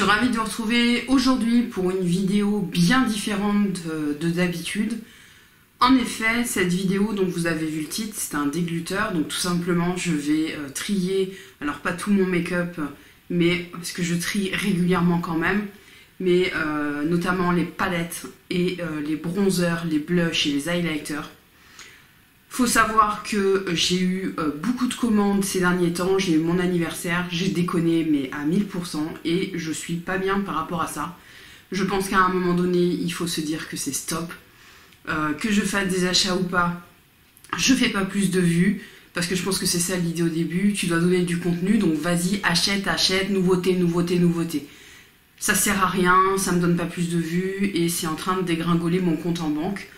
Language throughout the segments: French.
suis ravie de vous retrouver aujourd'hui pour une vidéo bien différente de d'habitude. En effet, cette vidéo, donc vous avez vu le titre, c'est un dégluteur, donc tout simplement je vais trier, alors pas tout mon make-up, mais parce que je trie régulièrement quand même, mais notamment les palettes et les bronzers, les blushs et les highlighters. Faut savoir que j'ai eu beaucoup de commandes ces derniers temps, j'ai eu mon anniversaire, j'ai déconné mais à 1000% et je suis pas bien par rapport à ça. Je pense qu'à un moment donné, il faut se dire que c'est stop. Que je fasse des achats ou pas, je fais pas plus de vues, parce que je pense que c'est ça l'idée au début, tu dois donner du contenu, donc vas-y, achète, achète, nouveauté, nouveauté, nouveauté. Ça sert à rien, ça me donne pas plus de vues et c'est en train de dégringoler mon compte en banque.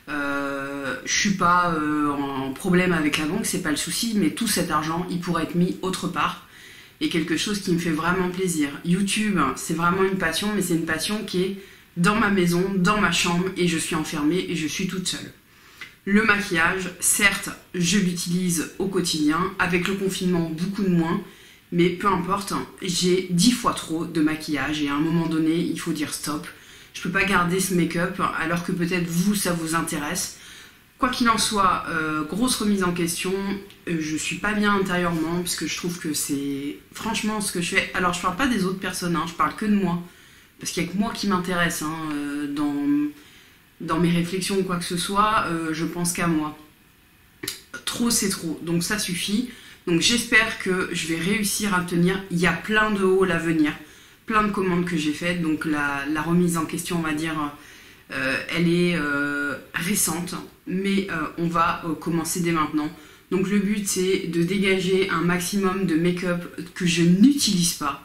Je suis pas en problème avec la banque, c'est pas le souci, mais tout cet argent, il pourrait être mis autre part. Et quelque chose qui me fait vraiment plaisir. YouTube, c'est vraiment une passion, mais c'est une passion qui est dans ma maison, dans ma chambre, et je suis enfermée et je suis toute seule. Le maquillage, certes, je l'utilise au quotidien, avec le confinement beaucoup de moins, mais peu importe, j'ai 10 fois trop de maquillage et à un moment donné, il faut dire stop. Je peux pas garder ce make-up alors que peut-être vous, ça vous intéresse. Quoi qu'il en soit, grosse remise en question, je suis pas bien intérieurement parce que je trouve que c'est franchement ce que je fais. Alors je parle pas des autres personnes, hein, je parle que de moi. Parce qu'il n'y a que moi qui m'intéresse dans mes réflexions ou quoi que ce soit, je pense qu'à moi. Trop c'est trop, donc ça suffit. Donc j'espère que je vais réussir à tenir. Il y a plein de hauls à venir, plein de commandes que j'ai faites, donc la remise en question, on va dire, elle est récente, mais on va commencer dès maintenant. Donc le but c'est de dégager un maximum de make-up que je n'utilise pas.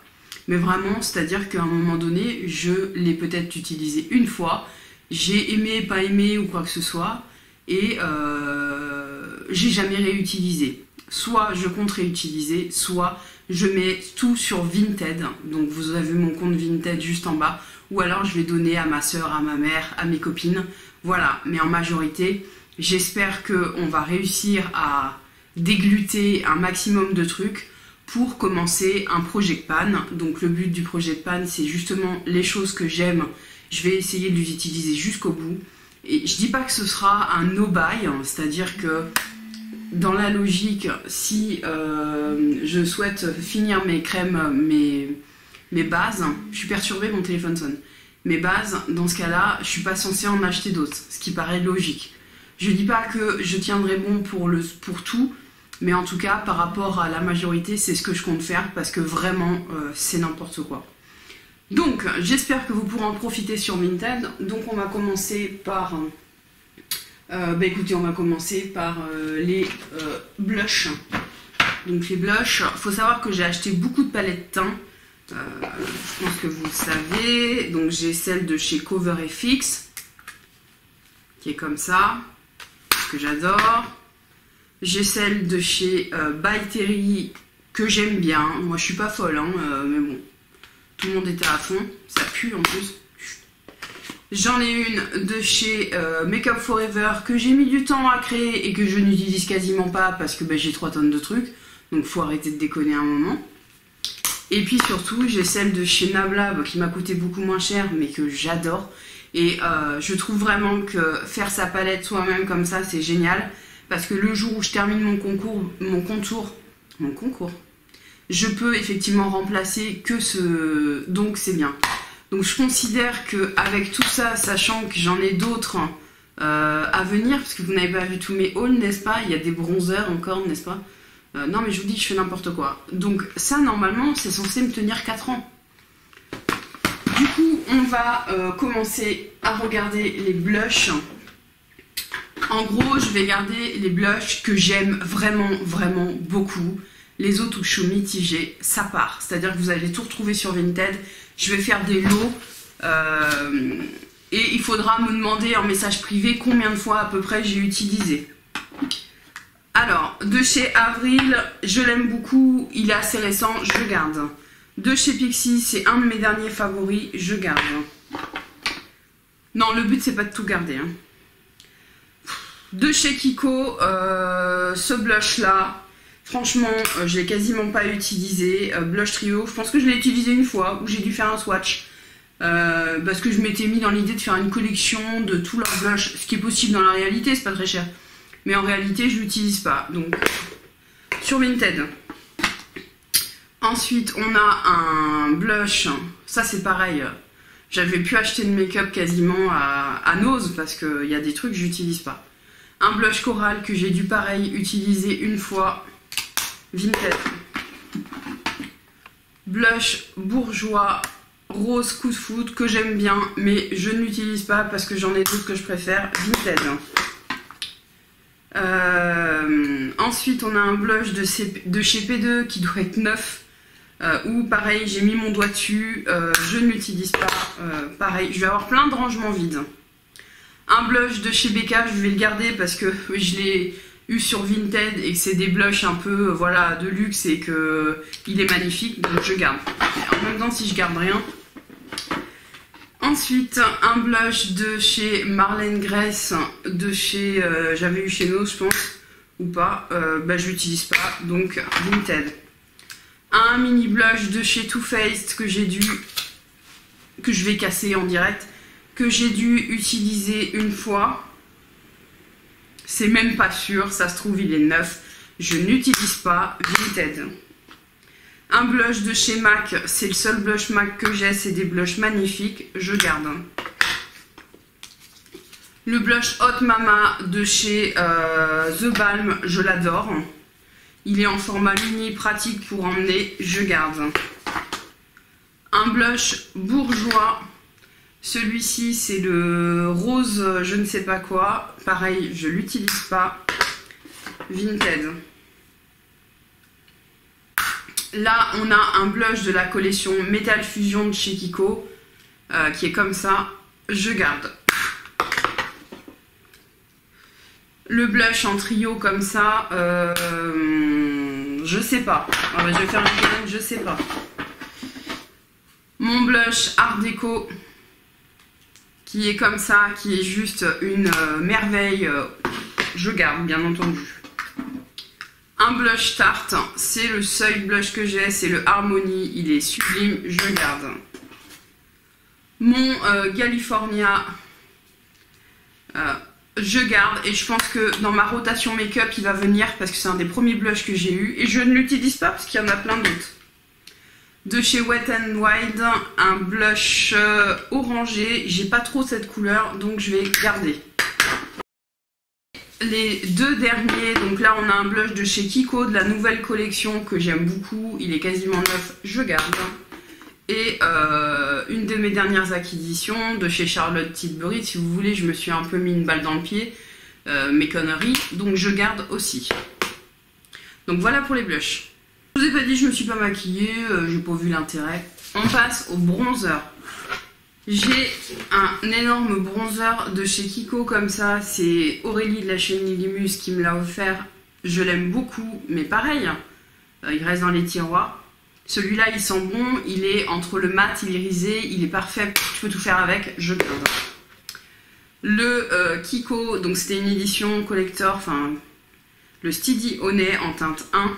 Mais vraiment, c'est-à-dire qu'à un moment donné, je l'ai peut-être utilisé une fois, j'ai aimé, pas aimé ou quoi que ce soit, et j'ai jamais réutilisé. Soit je compte réutiliser, soit je mets tout sur Vinted, donc vous avez mon compte Vinted juste en bas, ou alors je vais donner à ma soeur, à ma mère, à mes copines, voilà. Mais en majorité, j'espère qu'on va réussir à dégluter un maximum de trucs, pour commencer un project pan. Donc le but du project pan, c'est justement les choses que j'aime, je vais essayer de les utiliser jusqu'au bout. Et je dis pas que ce sera un no-buy, c'est-à-dire que dans la logique, si je souhaite finir mes crèmes, mes bases, je suis perturbée, mon téléphone sonne. Mes bases, dans ce cas-là, je suis pas censée en acheter d'autres, ce qui paraît logique. Je dis pas que je tiendrai bon pour tout, mais en tout cas, par rapport à la majorité, c'est ce que je compte faire parce que vraiment, c'est n'importe quoi. Donc, j'espère que vous pourrez en profiter sur Vinted. Donc, on va commencer par... écoutez, on va commencer par les blushs. Donc, les blushs, il faut savoir que j'ai acheté beaucoup de palettes teint. Je pense que vous le savez. Donc, j'ai celle de chez Cover FX, qui est comme ça, que j'adore. J'ai celle de chez By Terry que j'aime bien. Moi je suis pas folle, hein, mais bon, tout le monde était à fond. Ça pue en plus. J'en ai une de chez Make Up Forever que j'ai mis du temps à créer et que je n'utilise quasiment pas parce que j'ai 3 tonnes de trucs. Donc faut arrêter de déconner un moment. Et puis surtout j'ai celle de chez Nablab qui m'a coûté beaucoup moins cher mais que j'adore. Et je trouve vraiment que faire sa palette soi-même comme ça c'est génial. Parce que le jour où je termine mon contour, je peux effectivement remplacer que ce... Donc c'est bien. Donc je considère qu'avec tout ça, sachant que j'en ai d'autres à venir, parce que vous n'avez pas vu tous mes hauls, n'est-ce pas? Il y a des bronzers encore, n'est-ce pas? Non mais je vous dis, je fais n'importe quoi. Donc ça, normalement, c'est censé me tenir 4 ans. Du coup, on va commencer à regarder les blushs. En gros, je vais garder les blushs que j'aime vraiment, vraiment beaucoup. Les autres où je suis mitigée, ça part. C'est-à-dire que vous allez tout retrouver sur Vinted. Je vais faire des lots. Et il faudra me demander en message privé combien de fois à peu près j'ai utilisé. Alors, de chez Avril, je l'aime beaucoup. Il est assez récent, je le garde. De chez Pixi, c'est un de mes derniers favoris, je garde. Non, le but, c'est pas de tout garder, hein. De chez Kiko, ce blush là, Franchement, je l'ai quasiment pas utilisé. Blush Trio, je pense que je l'ai utilisé une fois où j'ai dû faire un swatch. Parce que je m'étais mis dans l'idée de faire une collection de tous leurs blushs. Ce qui est possible dans la réalité, c'est pas très cher. Mais en réalité, je l'utilise pas. Donc, sur Vinted. Ensuite, on a un blush. Ça, c'est pareil. J'avais pu acheter le make-up quasiment à Nose parce qu'il y a des trucs que j'utilise pas. Un blush coral que j'ai dû pareil utiliser une fois. Vinted. Blush bourgeois rose coup de foudre que j'aime bien mais je ne l'utilise pas parce que j'en ai d'autres que je préfère. Vinted. Ensuite on a un blush de chez P2 qui doit être neuf. Où pareil j'ai mis mon doigt dessus, je ne l'utilise pas, pareil je vais avoir plein de rangements vides. Un blush de chez Becca, je vais le garder parce que je l'ai eu sur Vinted et que c'est des blushs un peu voilà, de luxe et que il est magnifique, donc je garde. Et en même temps si je garde rien. Ensuite un blush de chez Marlène Grace, de chez, j'avais eu chez Nose je pense, ou pas, je l'utilise pas, donc Vinted. Un mini blush de chez Too Faced que je vais casser en direct, que j'ai dû utiliser une fois. C'est même pas sûr, ça se trouve il est neuf. Je n'utilise pas. Vinted. Un blush de chez MAC, c'est le seul blush MAC que j'ai, c'est des blushs magnifiques, je garde. Le blush Hot Mama de chez The Balm, je l'adore. Il est en format mini, pratique pour emmener, je garde. Un blush bourgeois. Celui-ci, c'est le rose je ne sais pas quoi. Pareil, je ne l'utilise pas. Vinted. Là, on a un blush de la collection Metal Fusion de chez Kiko. Qui est comme ça. Je garde. Le blush en trio comme ça, je sais pas. Je vais faire une gamme, je sais pas. Mon blush Art Déco, qui est comme ça, qui est juste une merveille, je garde bien entendu. Un blush Tarte, c'est le seul blush que j'ai, c'est le Harmony, il est sublime, je garde. Mon California, je garde et je pense que dans ma rotation make-up il va venir parce que c'est un des premiers blushs que j'ai eu et je ne l'utilise pas parce qu'il y en a plein d'autres. De chez Wet n Wild, un blush orangé, j'ai pas trop cette couleur donc je vais garder. Les deux derniers, donc là on a un blush de chez Kiko de la nouvelle collection que j'aime beaucoup, il est quasiment neuf, je garde. Et une de mes dernières acquisitions de chez Charlotte Tilbury, si vous voulez, je me suis un peu mis une balle dans le pied, mes conneries, donc je garde aussi. Donc voilà pour les blushs. Je vous ai pas dit, je me suis pas maquillée, j'ai pas vu l'intérêt. On passe au bronzer. J'ai un énorme bronzer de chez Kiko comme ça, c'est Aurélie de la chaîne Lilimus qui me l'a offert. Je l'aime beaucoup, mais pareil, il reste dans les tiroirs. Celui-là, il sent bon, il est entre le mat, il est irisé, il est parfait, tu peux tout faire avec, je garde. Le Kiko, donc c'était une édition collector, enfin, le Steady Honey en teinte 1.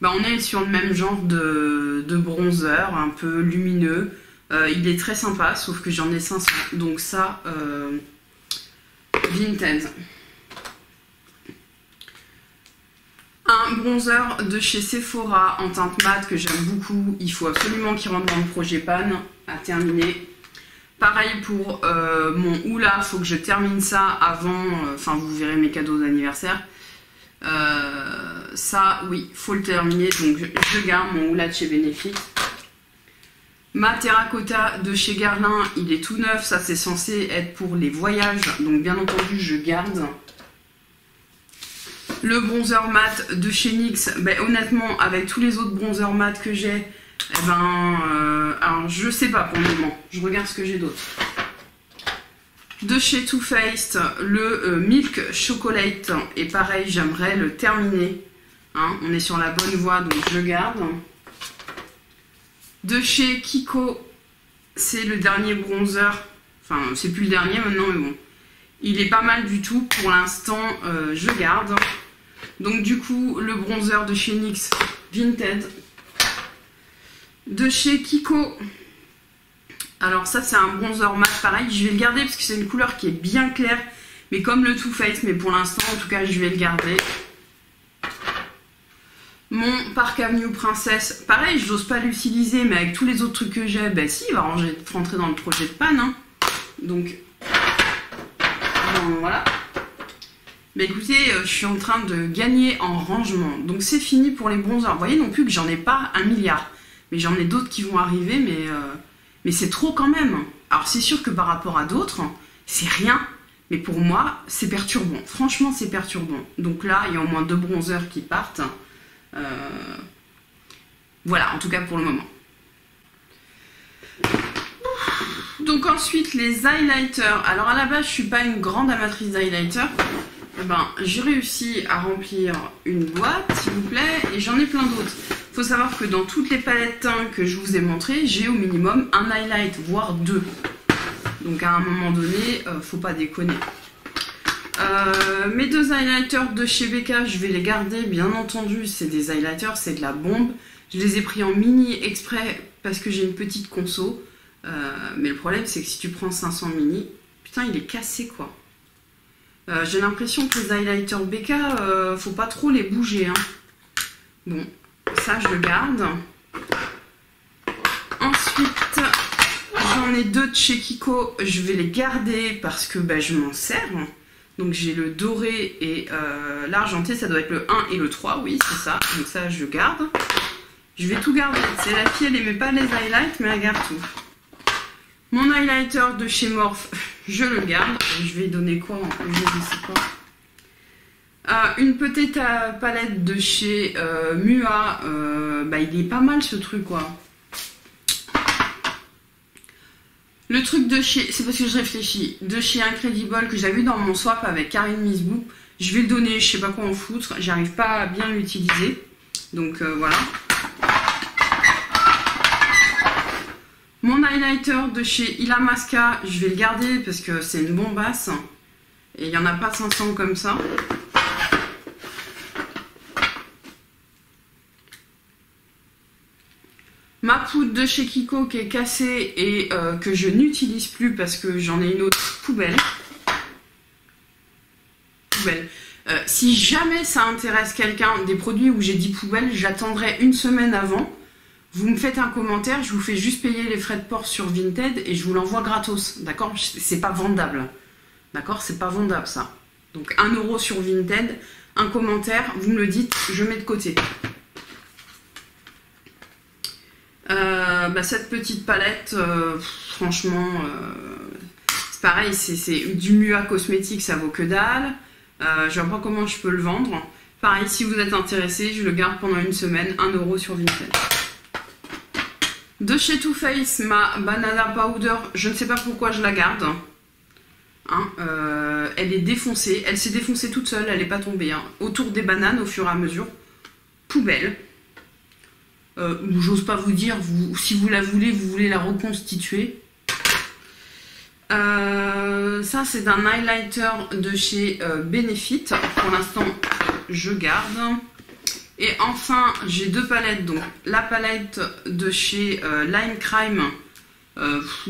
On est sur le même genre de bronzer, un peu lumineux. Il est très sympa, sauf que j'en ai 500, donc ça, Vinted. Un bronzer de chez Sephora en teinte mat que j'aime beaucoup. Il faut absolument qu'il rentre dans le projet Pan à terminer. Pareil pour mon Oula, il faut que je termine ça avant, enfin vous verrez mes cadeaux d'anniversaire. Ça, oui, faut le terminer, donc je garde mon Oula de chez Benefit. Ma terracotta de chez Guerlain, il est tout neuf, ça c'est censé être pour les voyages, donc bien entendu je garde. Le bronzer mat de chez NYX, honnêtement, avec tous les autres bronzers mat que j'ai, alors je sais pas pour le moment. Je regarde ce que j'ai d'autre. De chez Too Faced, le Milk Chocolate, et pareil, j'aimerais le terminer. Hein, on est sur la bonne voie, donc je garde. De chez Kiko, c'est le dernier bronzer. Enfin, c'est plus le dernier maintenant, mais bon. Il est pas mal du tout. Pour l'instant, je garde. Donc du coup, le bronzer de chez NYX Vinted. De chez Kiko. Alors ça, c'est un bronzer mat, pareil. Je vais le garder parce que c'est une couleur qui est bien claire. Mais comme le Too Faced, mais pour l'instant, en tout cas, je vais le garder. Mon Park Avenue Princesse, pareil, je n'ose pas l'utiliser, mais avec tous les autres trucs que j'ai, ben si, il va rentrer dans le projet de panne. Hein. Donc, voilà. Mais écoutez, je suis en train de gagner en rangement. Donc c'est fini pour les bronzers. Vous voyez non plus que j'en ai pas 1 milliard. Mais j'en ai d'autres qui vont arriver, mais c'est trop quand même. Alors c'est sûr que par rapport à d'autres, c'est rien. Mais pour moi, c'est perturbant. Franchement, c'est perturbant. Donc là, il y a au moins 2 bronzers qui partent. Voilà, en tout cas pour le moment. Donc ensuite, les highlighters. Alors à la base, je suis pas une grande amatrice d'highlighter. Eh ben, j'ai réussi à remplir une boîte, s'il vous plaît, et j'en ai plein d'autres. Il faut savoir que dans toutes les palettes teintes que je vous ai montrées, j'ai au minimum un highlight, voire 2. Donc à un moment donné, faut pas déconner. Mes 2 highlighters de chez Becca, je vais les garder, bien entendu, c'est des highlighters, c'est de la bombe. Je les ai pris en mini exprès parce que j'ai une petite conso. Mais le problème, c'est que si tu prends 500 mini, putain, il est cassé, quoi. J'ai l'impression que les highlighters Becca, faut pas trop les bouger. Hein. Bon, ça, je le garde. Ensuite, j'en ai 2 de chez Kiko. Je vais les garder parce que bah, je m'en sers. Donc j'ai le doré et l'argenté, ça doit être le 1 et le 3, oui, c'est ça. Donc ça, je garde. Je vais tout garder. C'est la fille, elle aimait pas les highlights, mais elle garde tout. Mon highlighter de chez Morphe, je le garde. Je vais donner quoi en plus, je sais pas. Une petite palette de chez Mua. Bah, il est pas mal ce truc, quoi. Le truc de chez, c'est parce que je réfléchis, de chez Incredible que j'avais dans mon swap avec Karine Misbou, je vais le donner, je sais pas quoi en foutre, j'arrive pas à bien l'utiliser, donc voilà. Mon highlighter de chez Illamasqua, je vais le garder parce que c'est une bombasse, et il n'y en a pas 500 comme ça. Ma poudre de chez Kiko qui est cassée et que je n'utilise plus parce que j'en ai une autre poubelle. Si jamais ça intéresse quelqu'un, des produits où j'ai dit poubelle, j'attendrai une semaine avant. Vous me faites un commentaire, je vous fais juste payer les frais de port sur Vinted et je vous l'envoie gratos. D'accord? C'est pas vendable. D'accord? C'est pas vendable ça. Donc 1 € sur Vinted, un commentaire, vous me le dites, je mets de côté. Bah, cette petite palette, franchement, c'est pareil, c'est du Mua cosmétique, ça vaut que dalle. Je vois pas comment je peux le vendre. Pareil, si vous êtes intéressé, je le garde pendant une semaine, 1 € sur Vinted. De chez Too Faced, ma Banana Powder, je ne sais pas pourquoi je la garde. Hein, elle est défoncée, elle s'est défoncée toute seule, elle n'est pas tombée. Hein. Autour des bananes, au fur et à mesure. Poubelle. J'ose pas vous dire, si vous la voulez, vous voulez la reconstituer. Ça, c'est un highlighter de chez Benefit. Pour l'instant, je garde. Et enfin, j'ai 2 palettes. Donc, la palette de chez Lime Crime.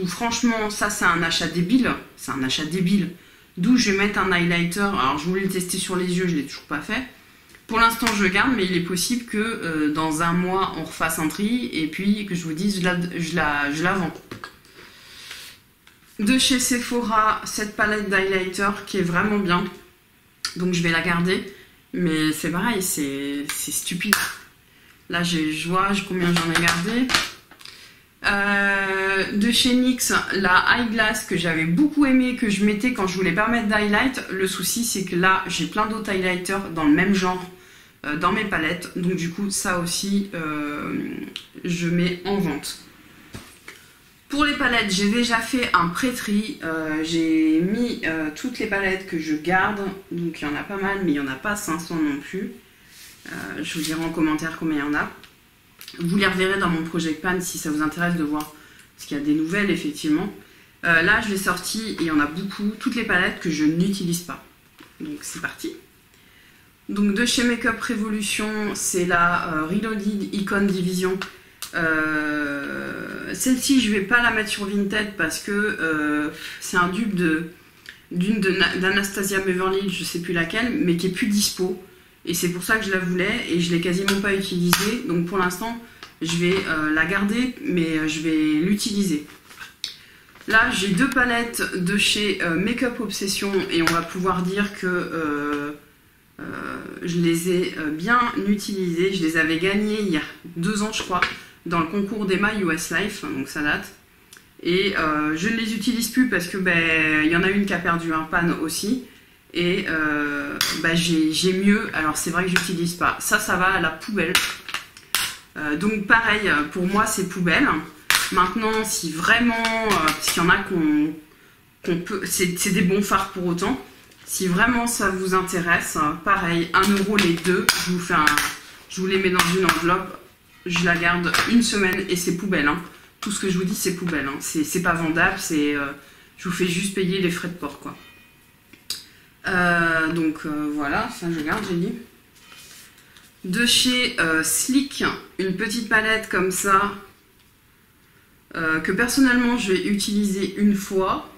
Franchement, ça, c'est un achat débile. C'est un achat débile. D'où je vais mettre un highlighter. Alors, je voulais le tester sur les yeux, je ne l'ai toujours pas fait. Pour l'instant, je garde, mais il est possible que dans un mois, on refasse un tri et puis que je vous dise, je la vends. De chez Sephora, cette palette d'highlighter qui est vraiment bien. Donc, je vais la garder. Mais c'est pareil, c'est stupide. Là, je vois combien j'en ai gardé. De chez NYX, la Eyeglass que j'avais beaucoup aimé, que je mettais quand je voulais pas mettre d'highlight. Le souci, c'est que là, j'ai plein d'autres highlighters dans le même genre. Dans mes palettes, donc du coup ça aussi je mets en vente. Pour les palettes, j'ai déjà fait un pré-tri, j'ai mis toutes les palettes que je garde, donc il y en a pas mal, mais il n'y en a pas 500 non plus. Je vous dirai en commentaire combien il y en a. Vous les reverrez dans mon Project Pan si ça vous intéresse de voir, parce qu'il y a des nouvelles effectivement. Là je l'ai sorti et il y en a beaucoup, toutes les palettes que je n'utilise pas. Donc c'est parti. Donc de chez Makeup Revolution, c'est la Reloaded Icon Division. Celle-ci, je vais pas la mettre sur Vinted parce que c'est un dupe d'Anastasia Beverly Hills, je sais plus laquelle, mais qui est plus dispo. Et c'est pour ça que je la voulais et je l'ai quasiment pas utilisée. Donc pour l'instant, je vais la garder, mais je vais l'utiliser. Là, j'ai deux palettes de chez Makeup Obsession et on va pouvoir dire que je les ai bien utilisées. Je les avais gagnées il y a 2 ans, je crois, dans le concours d'Emma US Life, donc ça date. Et je ne les utilise plus parce que y en a une qui a perdu un pan aussi. Et j'ai mieux. Alors c'est vrai que j'utilise pas. Ça va à la poubelle. Donc pareil, pour moi c'est poubelle. Maintenant, si vraiment, parce qu'il y en a qu'on peut, c'est des bons fards pour autant. Si vraiment ça vous intéresse, pareil, 1 € les deux. Je vous les mets dans une enveloppe. Je la garde une semaine et c'est poubelle. Hein. Tout ce que je vous dis, c'est poubelle. Hein. C'est pas vendable. Je vous fais juste payer les frais de port, quoi. Voilà, ça je garde, j'ai dit. De chez Sleek, une petite palette comme ça, que personnellement je vais utiliser une fois,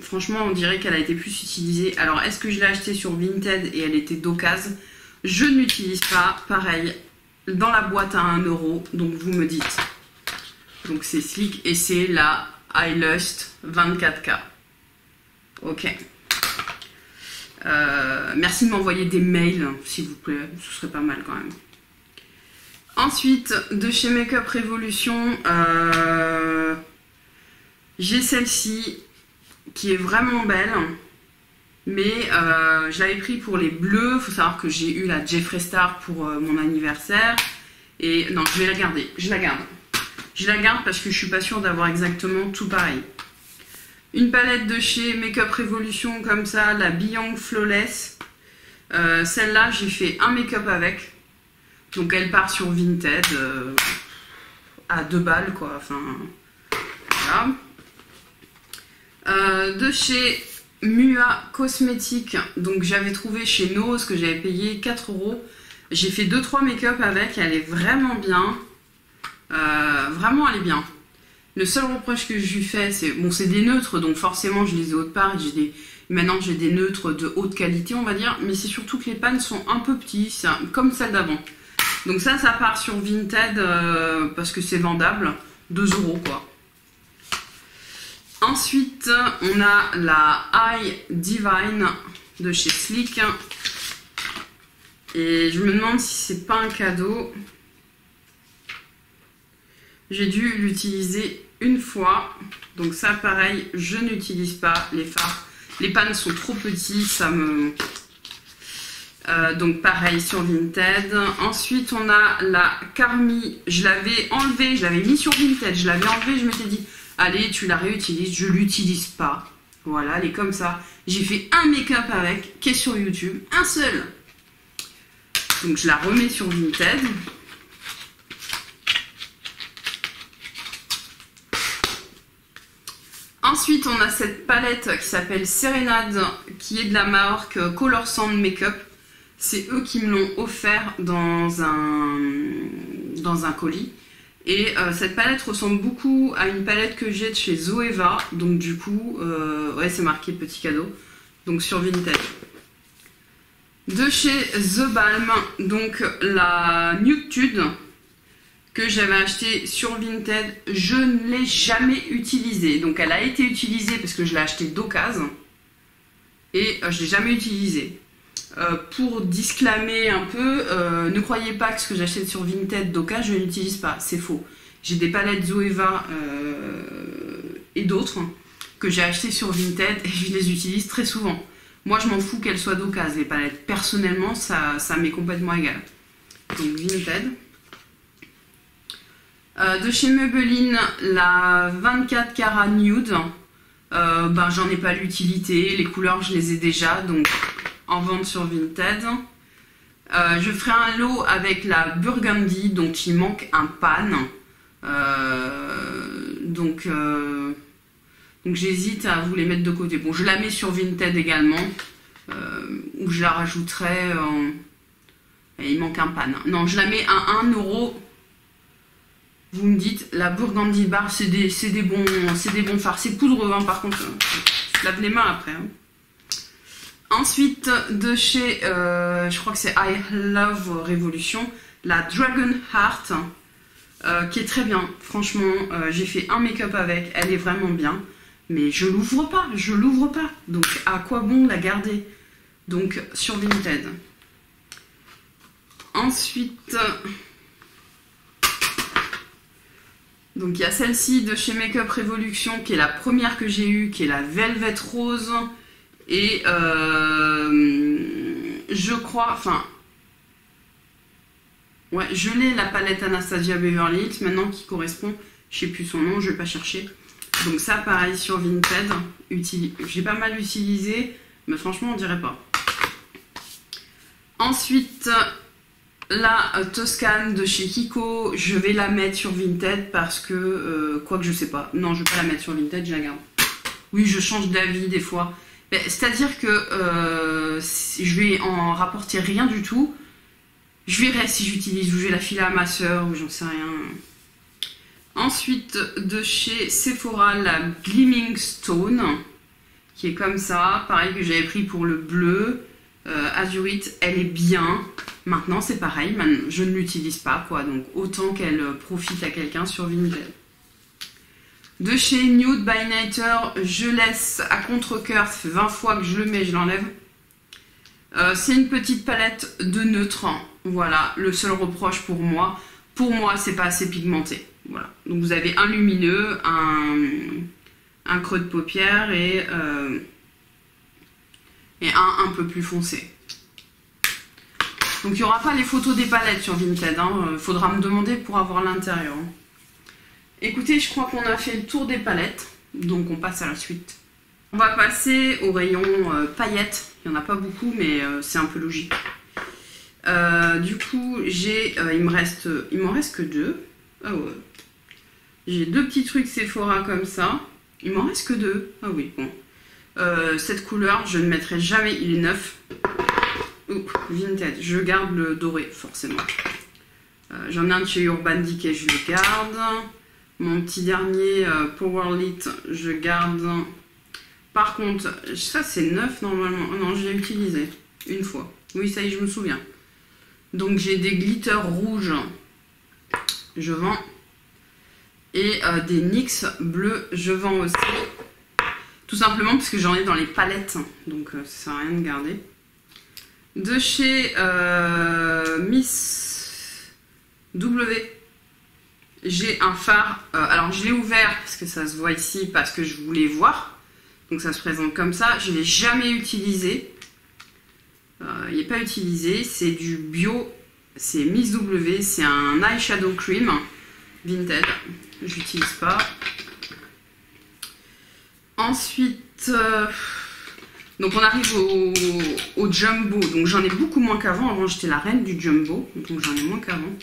franchement on dirait qu'elle a été plus utilisée. Alors est-ce que je l'ai achetée sur Vinted et elle était d'occasion? Je n'utilise pas, pareil, dans la boîte à 1 €, donc vous me dites. Donc c'est Sleek et c'est la I Lust 24K. Ok. Merci de m'envoyer des mails, s'il vous plaît. Ce serait pas mal quand même. Ensuite, de chez Makeup Revolution, j'ai celle-ci qui est vraiment belle. Mais je l'avais pris pour les bleus. Il faut savoir que j'ai eu la Jeffree Star pour mon anniversaire. Et non, je vais la garder. Je la garde. Je la garde parce que je suis pas sûre d'avoir exactement tout pareil. Une palette de chez Makeup Revolution comme ça, la Beyond Flawless. Celle-là, j'ai fait un make-up avec. Donc elle part sur Vinted à 2 balles quoi. Enfin, voilà. De chez Mua Cosmétiques, donc j'avais trouvé chez Nose que j'avais payé 4 €. J'ai fait 2-3 make-up avec, elle est vraiment bien. Vraiment elle est bien. Le seul reproche que je lui fais, c'est bon, c'est des neutres, donc forcément je les ai autre part. Maintenant j'ai des neutres de haute qualité, on va dire, mais c'est surtout que les pannes sont un peu petits, comme celle d'avant. Donc ça part sur Vinted parce que c'est vendable, 2 € quoi. Ensuite, on a la Eye Divine de chez Sleek. Et je me demande si c'est pas un cadeau. J'ai dû l'utiliser une fois. Donc ça, pareil, je n'utilise pas les fards. Les pannes sont trop petits, ça me... donc pareil sur Vinted. Ensuite, on a la Carmi. Je l'avais enlevée, je l'avais mis sur Vinted. Je l'avais enlevée, je m'étais dit... Allez, tu la réutilises, je l'utilise pas. Voilà, elle est comme ça. J'ai fait un make-up avec, qui est sur YouTube, un seul. Donc je la remets sur Vinted. Ensuite, on a cette palette qui s'appelle Serenade, qui est de la marque Color Sand Makeup. C'est eux qui me l'ont offert dans un colis. Et cette palette ressemble beaucoup à une palette que j'ai de chez Zoeva. Donc du coup, ouais, c'est marqué petit cadeau. Donc sur Vinted. De chez The Balm, donc la Nude que j'avais acheté sur Vinted, je ne l'ai jamais utilisée. Donc elle a été utilisée parce que je l'ai achetée d'occasion. Et je ne l'ai jamais utilisée. Pour disclamer un peu, ne croyez pas que ce que j'achète sur Vinted d'occasion, je ne l'utilise pas. C'est faux. J'ai des palettes Zoeva et d'autres que j'ai achetées sur Vinted et je les utilise très souvent. Moi, je m'en fous qu'elles soient d'occasion, les palettes. Personnellement, ça m'est complètement égal. Donc, Vinted. De chez Maybelline, la 24 carats Nude. J'en ai pas l'utilité. Les couleurs, je les ai déjà. Donc, en vente sur Vinted. Je ferai un lot avec la Burgundy dont il manque un pan. Donc j'hésite à vous les mettre de côté. Bon, je la mets sur Vinted également. Ou je la rajouterai en... Il manque un pan. Non, je la mets à 1 €. Vous me dites, la Burgundy Bar, c'est des bons fards. C'est poudreux, hein, par contre. Je lave les mains après. Hein. Ensuite, de chez, je crois que c'est I Love Revolution, la Dragon Heart, qui est très bien. Franchement, j'ai fait un make-up avec, elle est vraiment bien. Mais je l'ouvre pas. Donc, à quoi bon la garder? Donc, sur Vinted. Ensuite, donc il y a celle-ci de chez Makeup Revolution, qui est la première que j'ai eue, qui est la Velvet Rose. Et je crois, enfin, ouais, je l'ai, la palette Anastasia Beverly Hills, maintenant qui correspond, je sais plus son nom, je vais pas chercher. Donc ça, pareil sur Vinted, j'ai pas mal utilisé, mais franchement, on dirait pas. Ensuite, la Toscane de chez Kiko, je vais la mettre sur Vinted parce que, quoique je sais pas, non, je vais pas la mettre sur Vinted, je la garde. Oui, je change d'avis des fois. C'est-à-dire que je vais en rapporter rien du tout. Je verrai si j'utilise ou je vais la filer à ma soeur ou j'en sais rien. Ensuite, de chez Sephora, la Gleaming Stone, qui est comme ça. Pareil que j'avais pris pour le bleu. Azurite, elle est bien. Maintenant, c'est pareil, je ne l'utilise pas, quoi. Donc, autant qu'elle profite à quelqu'un sur Vinted. De chez Nude by Nature, je laisse à contre-cœur, ça fait 20 fois que je le mets, je l'enlève. C'est une petite palette de neutre. Voilà, le seul reproche pour moi, c'est pas assez pigmenté. Voilà. Donc vous avez un lumineux, un creux de paupière et un peu plus foncé. Donc il n'y aura pas les photos des palettes sur Vinted. Faudra me demander pour avoir l'intérieur. Écoutez, je crois qu'on a fait le tour des palettes, donc on passe à la suite. On va passer au rayon paillettes. Il n'y en a pas beaucoup, mais c'est un peu logique. Du coup, il m'en reste que 2. Ah ouais. J'ai 2 petits trucs Sephora comme ça. Il m'en reste que 2. Ah oui, bon. Cette couleur, je ne mettrai jamais, il est neuf. Vinted, je garde le doré, forcément. J'en ai un de chez Urban Decay, je le garde. Mon petit dernier Powerlit, je garde. Par contre, ça c'est neuf normalement. Oh non, je l'ai utilisé une fois. Oui, ça y est, je me souviens. Donc j'ai des glitters rouges, je vends. Et des NYX bleus, je vends aussi. Tout simplement parce que j'en ai dans les palettes. Donc ça sert à rien de garder. De chez Miss W. J'ai un fard, alors je l'ai ouvert parce que ça se voit ici, parce que je voulais voir. Donc ça se présente comme ça, je ne l'ai jamais utilisé. Il n'est pas utilisé, c'est du bio, c'est Miss W, c'est un eyeshadow cream Vinted, je l'utilise pas. Ensuite, donc on arrive au jumbo, donc j'en ai beaucoup moins qu'avant, avant j'étais la reine du jumbo, donc j'en ai moins qu'avant.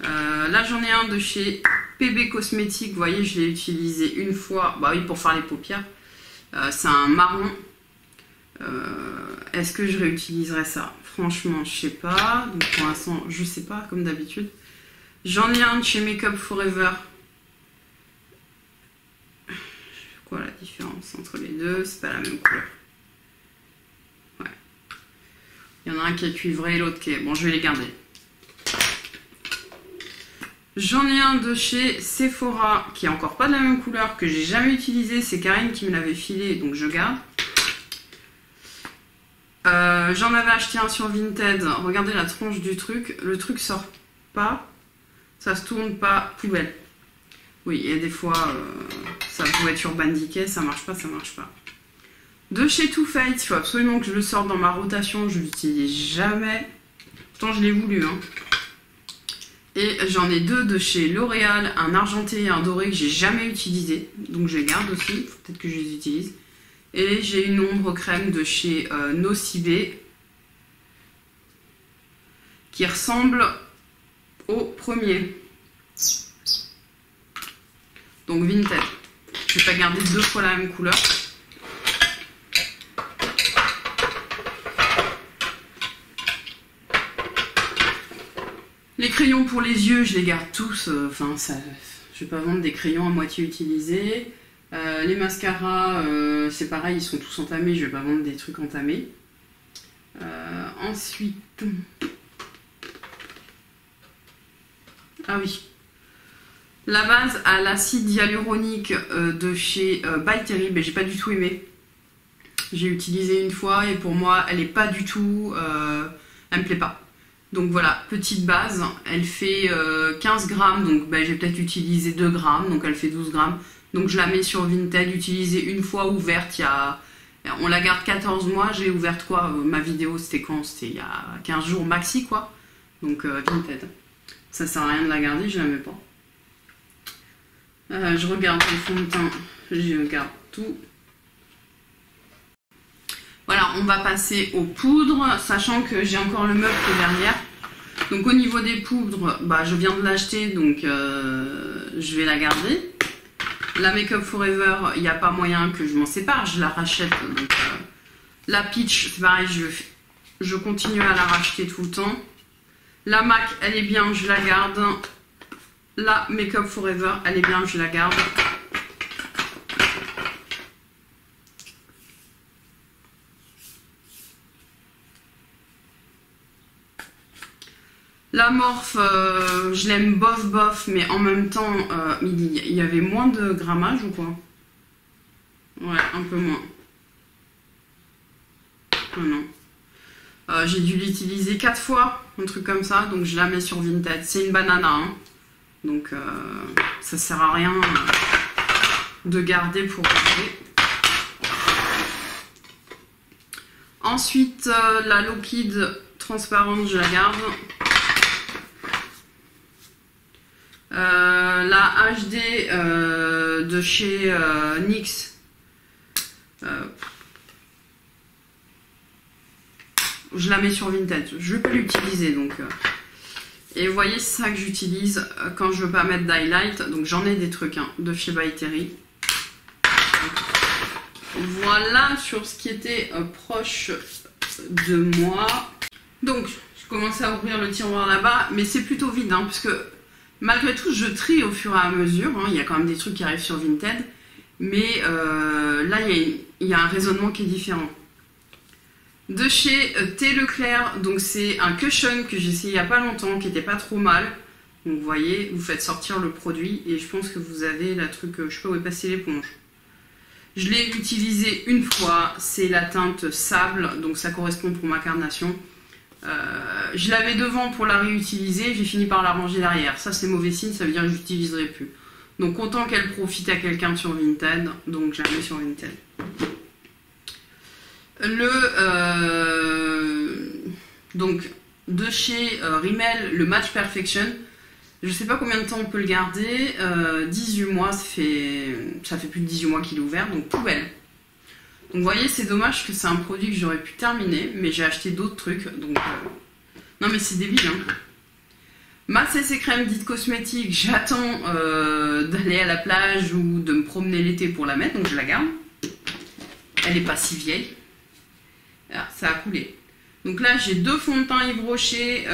Là j'en ai un de chez PB Cosmétiques, vous voyez je l'ai utilisé une fois, bah oui pour faire les paupières, c'est un marron. Est-ce que je réutiliserai ça? Franchement je sais pas, donc pour l'instant je sais pas comme d'habitude. J'en ai un de chez Makeup Forever. Quoi la différence entre les deux? C'est pas la même couleur. Ouais. Il y en a un qui est cuivré et l'autre qui est... Bon je vais les garder. J'en ai un de chez Sephora qui est encore pas de la même couleur, que j'ai jamais utilisé. C'est Karine qui me l'avait filé, donc je garde. J'en avais acheté un sur Vinted. Regardez la tronche du truc. Le truc sort pas. Ça se tourne pas. Poubelle. Oui, il y a des fois, ça pouvait être Urban Decay. Ça marche pas, ça marche pas. De chez Too Faced, il faut absolument que je le sorte dans ma rotation. Je l'utilise jamais. Pourtant, je l'ai voulu, hein. Et j'en ai 2 de chez L'Oréal, un argenté et un doré que j'ai jamais utilisé, donc je les garde aussi, il faut peut-être que je les utilise. Et j'ai une ombre crème de chez Nocibé qui ressemble au premier. Donc Vinted. Je vais pas garder 2 fois la même couleur. Les crayons pour les yeux, je les garde tous. Enfin, je vais pas vendre des crayons à moitié utilisés. Les mascaras, c'est pareil, ils sont tous entamés. Je vais pas vendre des trucs entamés. Ensuite... Ah oui. La base à l'acide hyaluronique de chez By Terry, mais j'ai pas du tout aimé. J'ai utilisé une fois et pour moi, elle est pas du tout... elle me plaît pas. Donc voilà, petite base, elle fait 15 grammes, donc ben, j'ai peut-être utilisé 2 grammes, donc elle fait 12 grammes. Donc je la mets sur Vinted, utilisée une fois, ouverte, on la garde 14 mois, j'ai ouverte quoi, ma vidéo c'était quand? C'était il y a 15 jours maxi quoi, donc Vinted. Ça sert à rien de la garder, je la mets pas. Je regarde le fond de teint, je garde tout. Voilà, on va passer aux poudres, sachant que j'ai encore le meuble derrière. Donc au niveau des poudres, bah, je viens de l'acheter, donc je vais la garder. La Make Up Forever, il n'y a pas moyen que je m'en sépare, je la rachète. Donc, la Peach, c'est pareil, je continue à la racheter tout le temps. La MAC, elle est bien, je la garde. La Make Up Forever, elle est bien, je la garde. La Morphe, je l'aime bof bof, mais en même temps, il y avait moins de grammage ou quoi? Ouais, un peu moins. Oh non. J'ai dû l'utiliser 4 fois, un truc comme ça, donc je la mets sur Vinted. C'est une banana, hein. Donc ça sert à rien de garder pour garder. Ensuite, la liquide transparente, je la garde. La HD de chez NYX, je la mets sur Vinted, je peux l'utiliser donc. Et vous voyez, c'est ça que j'utilise quand je veux pas mettre d'highlight, donc j'en ai des trucs hein, de chez By Terry. Voilà sur ce qui était proche de moi. Donc je commence à ouvrir le tiroir là-bas, mais c'est plutôt vide hein, puisque malgré tout, je trie au fur et à mesure. Hein. Il y a quand même des trucs qui arrivent sur Vinted. Mais là, il y a un raisonnement qui est différent. De chez Thé Leclerc, donc c'est un cushion que j'ai essayé il n'y a pas longtemps, qui n'était pas trop mal. Donc vous voyez, vous faites sortir le produit et je pense que vous avez la truc, je sais pas où est passée l'éponge. Je l'ai utilisé une fois, c'est la teinte sable, donc ça correspond pour ma carnation. Je l'avais devant pour la réutiliser, j'ai fini par la ranger derrière. Ça c'est mauvais signe, ça veut dire que je l'utiliserai plus. Donc autant qu'elle profite à quelqu'un sur Vinted, donc je la mets sur Vinted. Donc de chez Rimmel, le Match Perfection, je sais pas combien de temps on peut le garder, 18 mois, ça fait plus de 18 mois qu'il est ouvert, donc poubelle. Donc vous voyez, c'est dommage que c'est un produit que j'aurais pu terminer, mais j'ai acheté d'autres trucs, donc... Non mais c'est débile, hein. Ma CC crème dite cosmétique, j'attends d'aller à la plage ou de me promener l'été pour la mettre, donc je la garde. Elle n'est pas si vieille. Ah, ça a coulé. Donc là, j'ai 2 fonds de teint Yves Rocher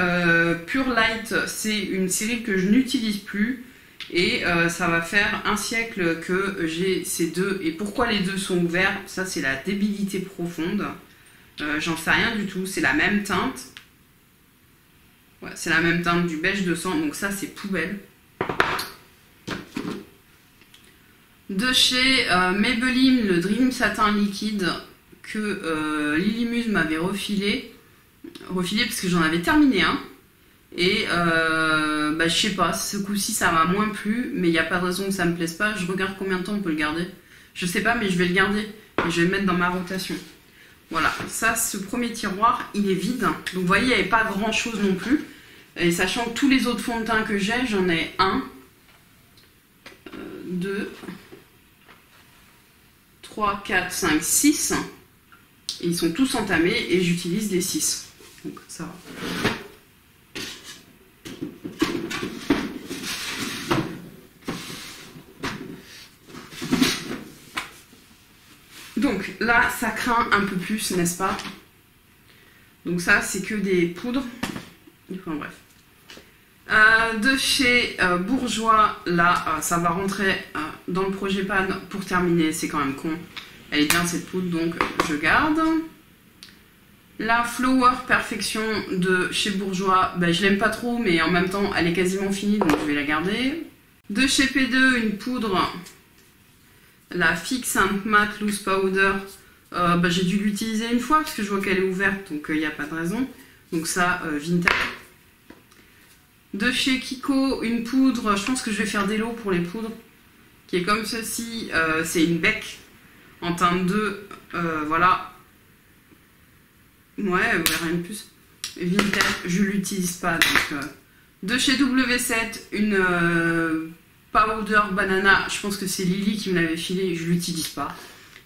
Pure Light, c'est une série que je n'utilise plus. Et ça va faire un siècle que j'ai ces deux. Et pourquoi les deux sont ouverts? Ça, c'est la débilité profonde. J'en sais rien du tout. C'est la même teinte. Ouais, c'est la même teinte du beige de sang. Donc ça, c'est poubelle. De chez Maybelline, le Dream Satin liquide que Lily Muse m'avait refilé parce que j'en avais terminé un. Et bah, je sais pas, ce coup-ci ça m'a moins plu, mais il n'y a pas de raison que ça me plaise pas. Je regarde combien de temps on peut le garder. Je sais pas, mais je vais le garder et je vais le mettre dans ma rotation. Voilà, ça, ce premier tiroir, il est vide. Donc vous voyez, il n'y avait pas grand-chose non plus. Et sachant que tous les autres fonds de teint que j'ai, j'en ai 1, 2, 3, 4, 5, 6. Et ils sont tous entamés et j'utilise les 6. Donc ça va. là, ça craint un peu plus, n'est-ce pas? Donc ça, c'est que des poudres. Enfin bref. De chez Bourjois, là, ça va rentrer dans le projet pan pour terminer. C'est quand même con. Elle est bien cette poudre, donc je garde. La Flower Perfection de chez Bourjois, ben, je l'aime pas trop, mais en même temps, elle est quasiment finie, donc je vais la garder. De chez P2, une poudre, la Fix and Matte Loose Powder. Ben, j'ai dû l'utiliser une fois, parce que je vois qu'elle est ouverte, donc il n'y a pas de raison. Donc ça, vintage. De chez Kiko, une poudre, je pense que je vais faire des lots pour les poudres, qui est comme ceci. C'est une bec en teinte 2, voilà. Ouais, rien de plus. Vintage, je l'utilise pas. Donc, de chez W7, une powder banana. Je pense que c'est Lily qui me l'avait filé. Je l'utilise pas.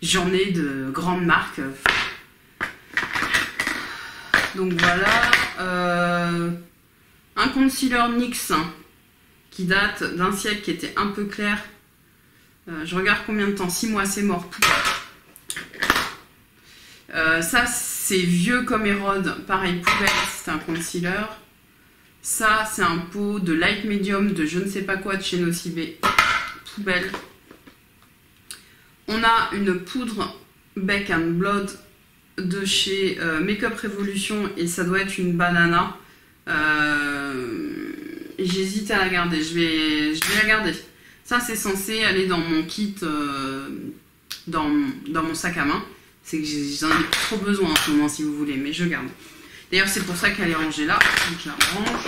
J'en ai de grandes marques. Donc voilà. Un concealer NYX qui date d'un siècle, qui était un peu clair. Je regarde combien de temps. 6 mois, c'est mort. Ça, c'est vieux comme érode, pareil, poubelle, c'est un concealer. Ça, c'est un pot de light medium de je ne sais pas quoi de chez Nocibé, poubelle. On a une poudre Bec and Blood de chez Makeup Revolution et ça doit être une banana. J'hésite à la garder, je vais la garder. Ça, c'est censé aller dans mon kit, dans mon sac à main. C'est que j'en ai trop besoin en ce moment, si vous voulez, mais je garde. D'ailleurs, c'est pour ça qu'elle est rangée là, donc je la range.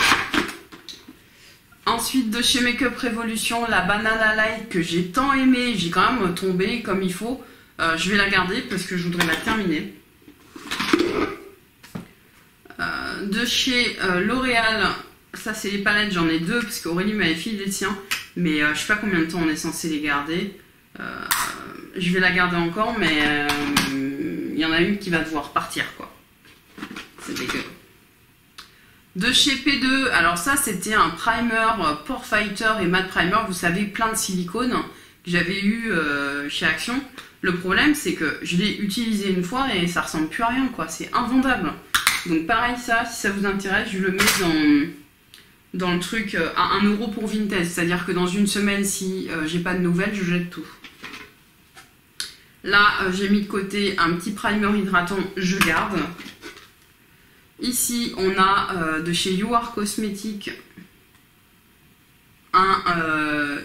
Ensuite, de chez Makeup Revolution, la Banana Light que j'ai tant aimée, j'ai quand même tombé comme il faut. Je vais la garder parce que je voudrais la terminer. De chez L'Oréal, ça c'est les palettes, j'en ai 2 parce qu'Aurélie m'avait filé les siens, mais je sais pas combien de temps on est censé les garder. Je vais la garder encore, mais il y en a une qui va devoir partir, quoi. C'est dégueu. De chez P2, alors ça c'était un primer Pore Fighter et Matte Primer, vous savez, plein de silicone que j'avais eu chez Action. Le problème c'est que je l'ai utilisé une fois et ça ressemble plus à rien, quoi. C'est invendable. Donc pareil, ça, si ça vous intéresse, je le mets dans le truc à 1 € pour Vinted. C'est-à-dire que dans une semaine, si j'ai pas de nouvelles, je jette tout. Là, j'ai mis de côté un petit primer hydratant, je garde. Ici, on a de chez You Are Cosmetics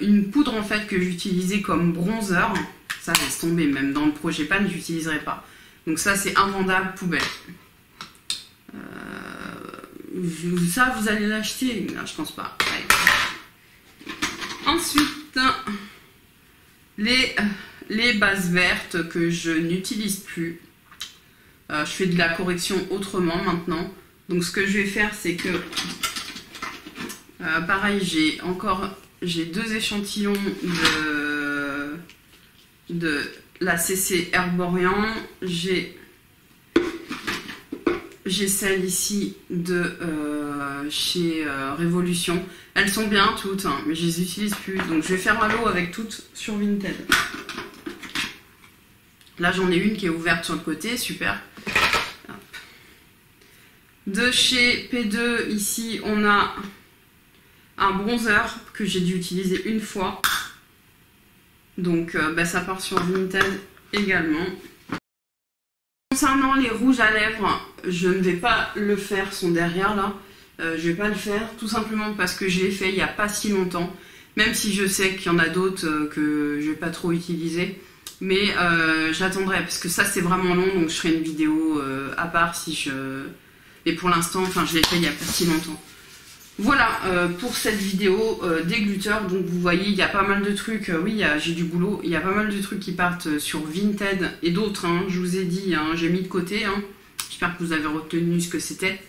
une poudre en fait que j'utilisais comme bronzer. Ça, laisse tomber, même dans le projet pan, je n'utiliserai pas. Donc ça, c'est invendable, poubelle. Ça, vous allez l'acheter? Non, je pense pas. Allez. Ensuite, les bases vertes que je n'utilise plus. Je fais de la correction autrement maintenant. Donc ce que je vais faire, c'est que pareil, j'ai 2 échantillons de la CC Herborian. J'ai celle ici de chez Révolution. Elles sont bien toutes, hein, mais je les utilise plus. Donc je vais faire un lot avec toutes sur Vinted. Là j'en ai une qui est ouverte sur le côté, super. Hop. De chez P2, ici on a un bronzer que j'ai dû utiliser une fois. Donc ça part sur Vinted également. Concernant les rouges à lèvres, je ne vais pas le faire, sont derrière là. Je vais pas le faire tout simplement parce que je l'ai fait il n'y a pas si longtemps. Même si je sais qu'il y en a d'autres que je vais pas trop utiliser. Mais j'attendrai parce que ça c'est vraiment long, donc je ferai une vidéo à part si je... Mais pour l'instant, enfin je l'ai fait il n'y a pas si longtemps. Voilà pour cette vidéo des glitters. Donc vous voyez, il y a pas mal de trucs. Oui, j'ai du boulot. Il y a pas mal de trucs qui partent sur Vinted et d'autres. Hein, je vous ai dit, hein, j'ai mis de côté. Hein. J'espère que vous avez retenu ce que c'était.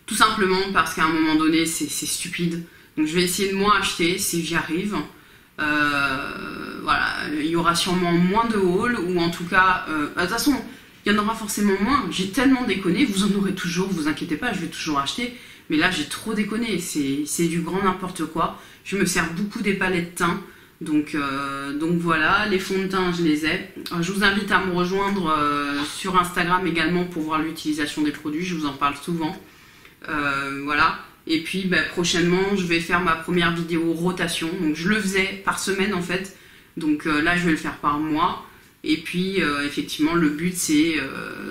Tout simplement parce qu'à un moment donné, c'est stupide. Donc je vais essayer de moins acheter si j'y arrive. Voilà, il y aura sûrement moins de hauls ou en tout cas, de toute façon, il y en aura forcément moins. J'ai tellement déconné, vous en aurez toujours. Vous inquiétez pas, je vais toujours acheter. Mais là, j'ai trop déconné, c'est du grand n'importe quoi. Je me sers beaucoup des palettes teint. Donc voilà, les fonds de teint, je les ai. Je vous invite à me rejoindre sur Instagram également pour voir l'utilisation des produits, je vous en parle souvent. Voilà. Et puis prochainement, je vais faire ma première vidéo rotation. Donc je le faisais par semaine en fait. Donc là, je vais le faire par mois. Et puis effectivement, le but c'est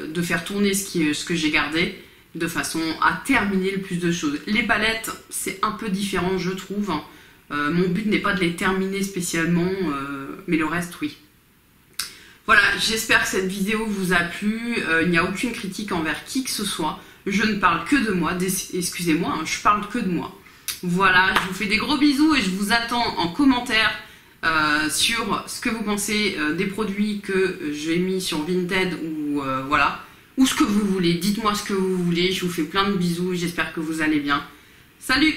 de faire tourner ce que j'ai gardé de façon à terminer le plus de choses. Les palettes, c'est un peu différent, je trouve. Mon but n'est pas de les terminer spécialement, mais le reste, oui. Voilà, j'espère que cette vidéo vous a plu. Il n'y a aucune critique envers qui que ce soit. Je ne parle que de moi. Excusez-moi, hein, je parle que de moi. Voilà, je vous fais des gros bisous et je vous attends en commentaire sur ce que vous pensez des produits que j'ai mis sur Vinted ou voilà, ou ce que vous voulez. Dites-moi ce que vous voulez. Je vous fais plein de bisous. J'espère que vous allez bien. Salut!